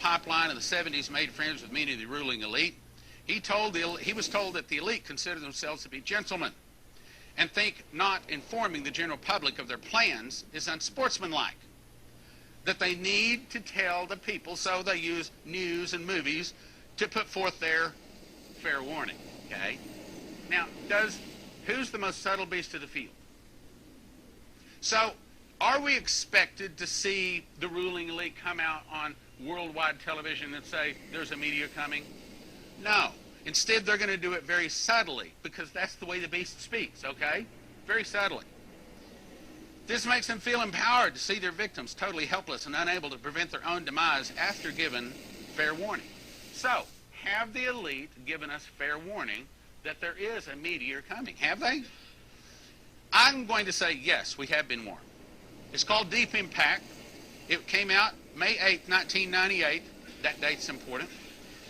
pipeline in the 70s made friends with many of the ruling elite. He was told that the elite consider themselves to be gentlemen and think not informing the general public of their plans is unsportsmanlike, that they need to tell the people, so they use news and movies to put forth their fair warning. Okay? Now, who's the most subtle beast of the field? So, are we expected to see the ruling elite come out on worldwide television and say there's a meteor coming? No. Instead, they're going to do it very subtly, because that's the way the beast speaks, okay? Very subtly. This makes them feel empowered to see their victims totally helpless and unable to prevent their own demise after given fair warning. So, have the elite given us fair warning that there is a meteor coming? Have they? I'm going to say yes, we have been warned. It's called Deep Impact. It came out May 8, 1998. That date's important.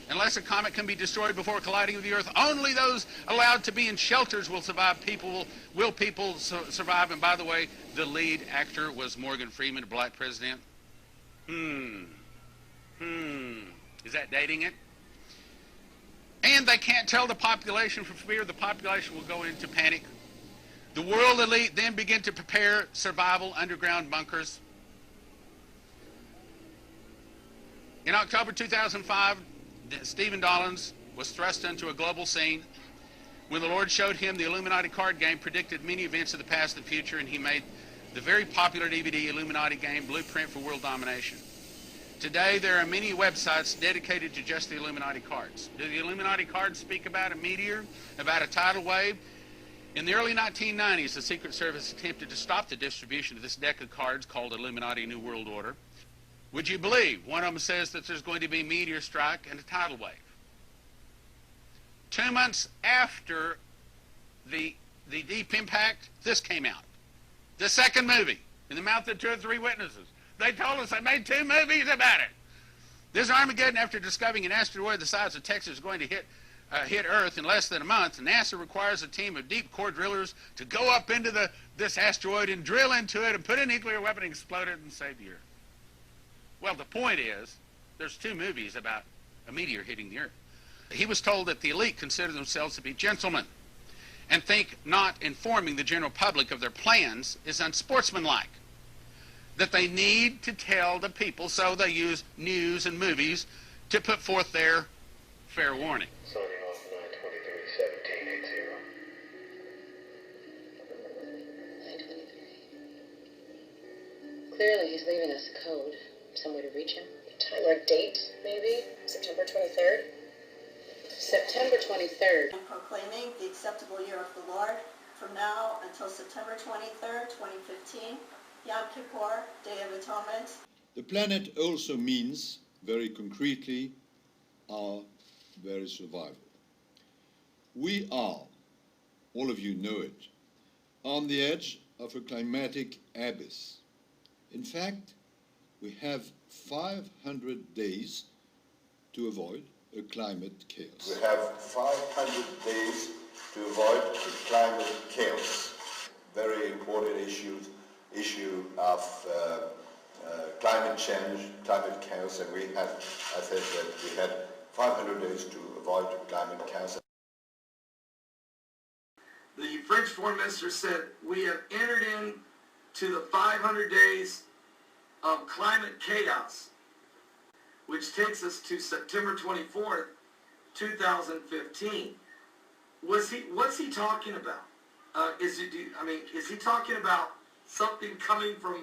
Unless a comet can be destroyed before colliding with the Earth, only those allowed to be in shelters will survive. Will people survive? And by the way, the lead actor was Morgan Freeman, a black president. Is that dating it? And they can't tell the population for fear the population will go into panic. The world elite then begin to prepare survival underground bunkers. In October 2005, Stephen Dollins was thrust into a global scene when the Lord showed him the Illuminati card game, predicted many events of the past and future, and he made the very popular DVD Illuminati game Blueprint for World Domination. Today, there are many websites dedicated to just the Illuminati cards. Do the Illuminati cards speak about a meteor, about a tidal wave? In the early 1990s, the Secret Service attempted to stop the distribution of this deck of cards called Illuminati New World Order. Would you believe one of them says that there's going to be a meteor strike and a tidal wave? 2 months after the Deep Impact, this came out. The second movie, in the mouth of 2 or 3 witnesses. They told us they made 2 movies about it. This Armageddon, after discovering an asteroid the size of Texas is going to hit Earth in less than a month, NASA requires a team of deep core drillers to go up into this asteroid and drill into it and put a nuclear weapon and explode it and save the Earth. Well, the point is, there's 2 movies about a meteor hitting the Earth. He was told that the elite consider themselves to be gentlemen and think not informing the general public of their plans is unsportsmanlike, that they need to tell the people, so they use news and movies to put forth their fair warning. Signing off 923-1780. Clearly, he's leaving us a code. Some way to reach him. Time or date, maybe? September 23rd? September 23rd. And proclaiming the acceptable year of the Lord from now until September 23rd, 2015, Yom Kippur, Day of Atonement. The planet also means, very concretely, our very survival. We are, all of you know it, on the edge of a climatic abyss. In fact, we have 500 days to avoid a climate chaos. We have 500 days to avoid a climate chaos. Very important issue of climate change, climate chaos, and I said that we had 500 days to avoid climate chaos. The French Foreign Minister said, we have entered into the 500 days of climate chaos, which takes us to September 24th, 2015. What's he talking about? Is he talking about something coming from,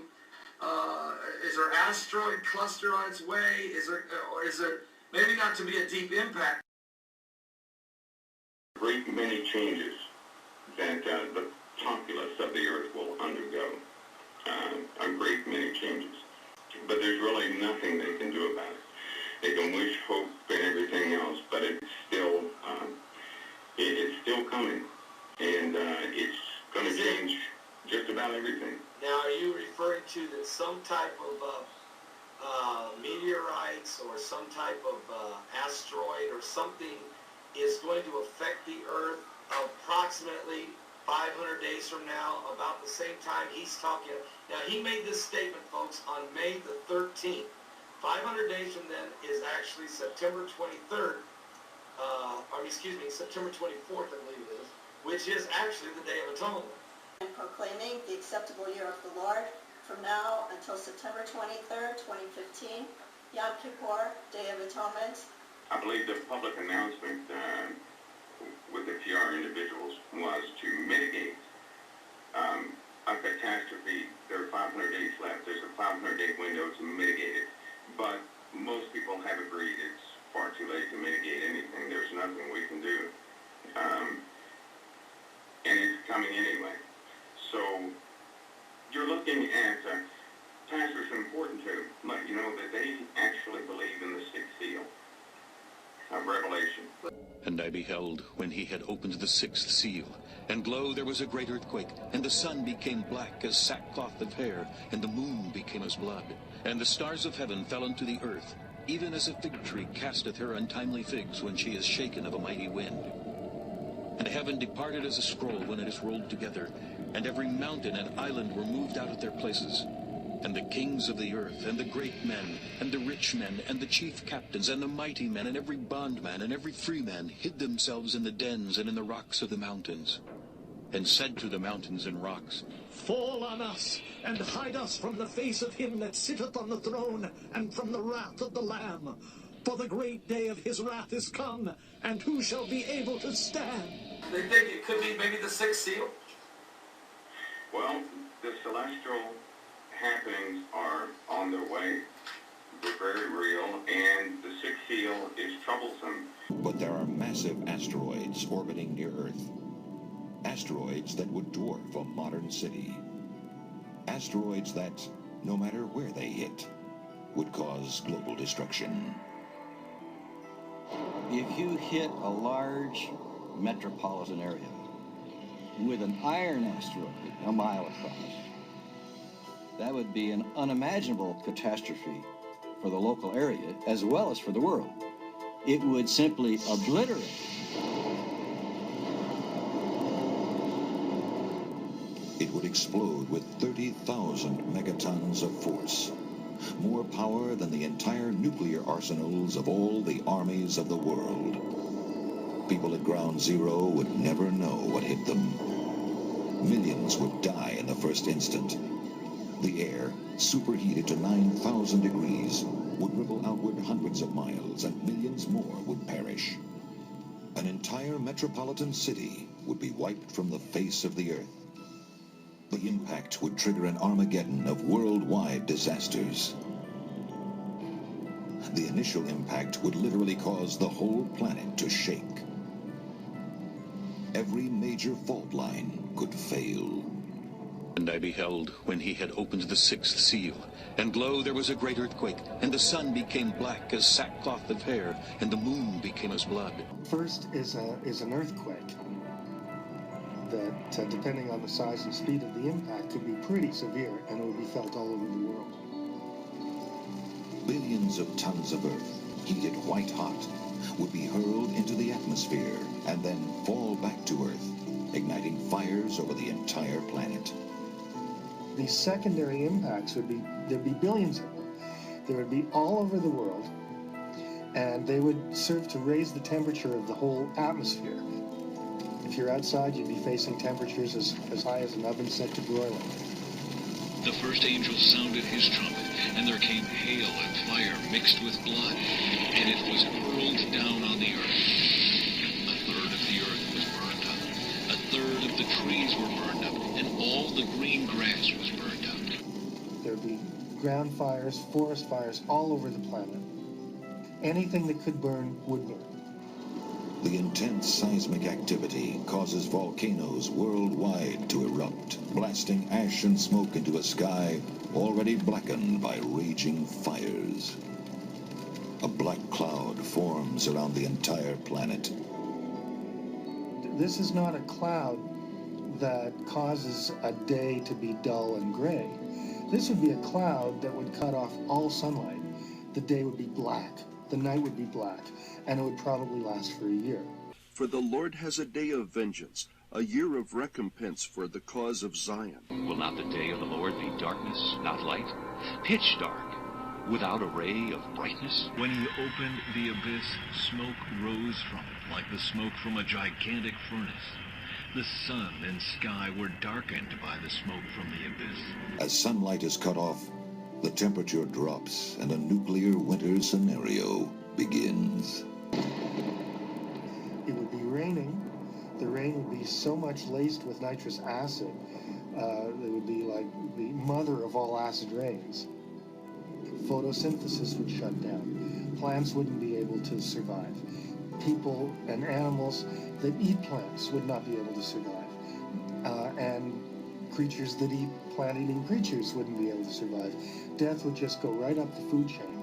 is there asteroid cluster on its way? Or is there, maybe not to be a deep impact? Great many changes that the populace of the Earth will undergo. A great many changes. But there's really nothing they can do about it. They can wish, hope, and everything else, but it's still coming, and it's going to change just about everything. Now, are you referring to that some type of meteorites or some type of asteroid or something is going to affect the Earth approximately 500 days from now, about the same time he's talking? Now, he made this statement, folks, on May the 13th 500 days from then is actually September 23rd, September 24th, I believe it is, which is actually the Day of Atonement. And proclaiming the acceptable year of the Lord from now until September 23rd, 2015, Yom Kippur, Day of Atonement. I believe the public announcement with the PR individuals was to mitigate a catastrophe. There are 500 days left. There's a 500-day window to mitigate it. But most people have agreed it's far too late to mitigate anything. There's nothing we can do. And it's coming anyway. So you're looking at, Pastor, it's important to let you know that they actually believe in the sixth seal of Revelation. And I beheld, when he had opened the sixth seal, and lo, there was a great earthquake, and the sun became black as sackcloth of hair, and the moon became as blood, and the stars of heaven fell unto the earth, even as a fig tree casteth her untimely figs when she is shaken of a mighty wind. And heaven departed as a scroll when it is rolled together, and every mountain and island were moved out of their places. And the kings of the earth, and the great men, and the rich men, and the chief captains, and the mighty men, and every bondman, and every free man, hid themselves in the dens and in the rocks of the mountains, and said to the mountains and rocks, Fall on us, and hide us from the face of him that sitteth on the throne, and from the wrath of the Lamb. For the great day of his wrath is come, and who shall be able to stand? They think it could be maybe the sixth seal? Well, the celestial happenings are on their way. They're very real, and the sixth seal is troublesome. But there are massive asteroids orbiting near Earth. Asteroids that would dwarf a modern city. Asteroids that, no matter where they hit, would cause global destruction. If you hit a large metropolitan area with an iron asteroid a mile across, that would be an unimaginable catastrophe for the local area as well as for the world. It would simply obliterate. It would explode with 30,000 megatons of force. More power than the entire nuclear arsenals of all the armies of the world. People at ground zero would never know what hit them. Millions would die in the first instant. The air, superheated to 9,000 degrees, would ripple outward hundreds of miles, and millions more would perish. An entire metropolitan city would be wiped from the face of the earth. The impact would trigger an Armageddon of worldwide disasters. The initial impact would literally cause the whole planet to shake. Every major fault line could fail. And I beheld, when he had opened the sixth seal, and lo, there was a great earthquake, and the sun became black as sackcloth of hair, and the moon became as blood. First is an earthquake that, depending on the size and speed of the impact, could be pretty severe, and it would be felt all over the world. Billions of tons of earth, heated white hot, would be hurled into the atmosphere and then fall back to Earth, igniting fires over the entire planet. These secondary impacts there'd be billions of them. They would be all over the world, and they would serve to raise the temperature of the whole atmosphere. If you're outside, you'd be facing temperatures as high as an oven set to broiling. The first angel sounded his trumpet, and there came hail and fire mixed with blood, and it was hurled down on the earth. A third of the earth was burned up, a third of the trees were burned up, and all the green grass was burned up. There'd be ground fires, forest fires all over the planet. Anything that could burn would burn. The intense seismic activity causes volcanoes worldwide to erupt, blasting ash and smoke into a sky already blackened by raging fires. A black cloud forms around the entire planet. This is not a cloud that causes a day to be dull and gray. This would be a cloud that would cut off all sunlight. The day would be black, the night would be black, and it would probably last for a year. For the Lord has a day of vengeance, a year of recompense for the cause of Zion. Will not the day of the Lord be darkness, not light? Pitch dark, without a ray of brightness? When he opened the abyss, smoke rose from it like the smoke from a gigantic furnace. The sun and sky were darkened by the smoke from the abyss. As sunlight is cut off, the temperature drops and a nuclear winter scenario begins. It would be raining. The rain would be so much laced with nitrous acid, it would be like the mother of all acid rains. Photosynthesis would shut down. Plants wouldn't be able to survive. People and animals that eat plants would not be able to survive. And creatures that eat plant-eating creatures wouldn't be able to survive. Death would just go right up the food chain.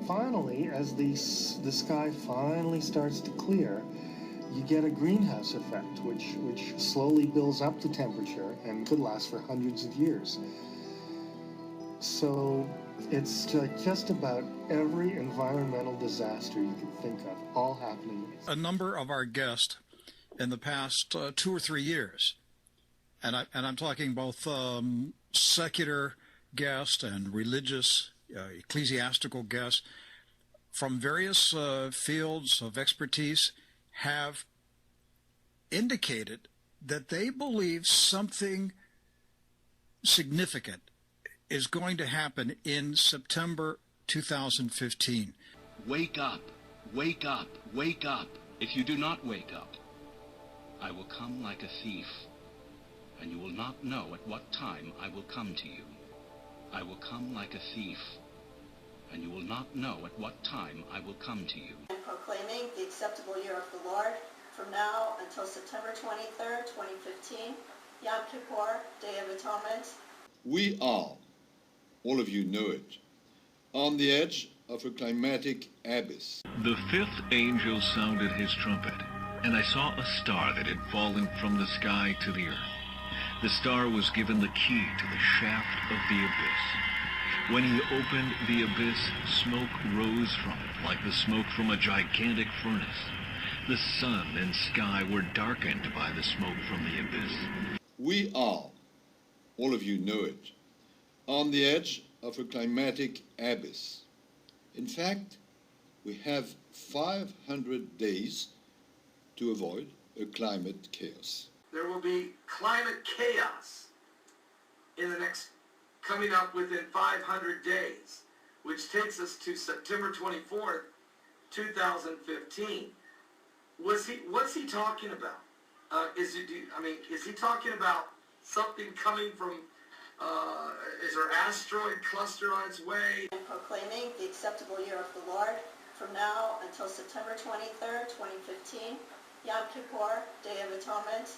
Finally, as the sky finally starts to clear, you get a greenhouse effect, which slowly builds up the temperature and could last for hundreds of years. So it's just about every environmental disaster you can think of, all happening. A number of our guests in the past 2 or 3 years, and I'm talking both secular guests and religious, ecclesiastical guests from various fields of expertise, have indicated that they believe something significant is going to happen in September 2015. Wake up, wake up, wake up. If you do not wake up, I will come like a thief, and you will not know at what time I will come to you. I will come like a thief, and you will not know at what time I will come to you. And proclaiming the acceptable year of the Lord from now until September 23rd, 2015, Yom Kippur, Day of Atonement. We are, all of you know it, on the edge of a climatic abyss. The fifth angel sounded his trumpet, and I saw a star that had fallen from the sky to the earth. The star was given the key to the shaft of the abyss. When he opened the abyss, smoke rose from it like the smoke from a gigantic furnace. The sun and sky were darkened by the smoke from the abyss. We are, all of you know it, on the edge of a climatic abyss. In fact, we have 500 days to avoid a climate chaos. There will be climate chaos in the next, coming up within 500 days, which takes us to September 24th, 2015. What's he talking about? Is he talking about something coming from, is there asteroid cluster on its way? And proclaiming the acceptable year of the Lord from now until September 23rd, 2015, Yom Kippur, Day of Atonement.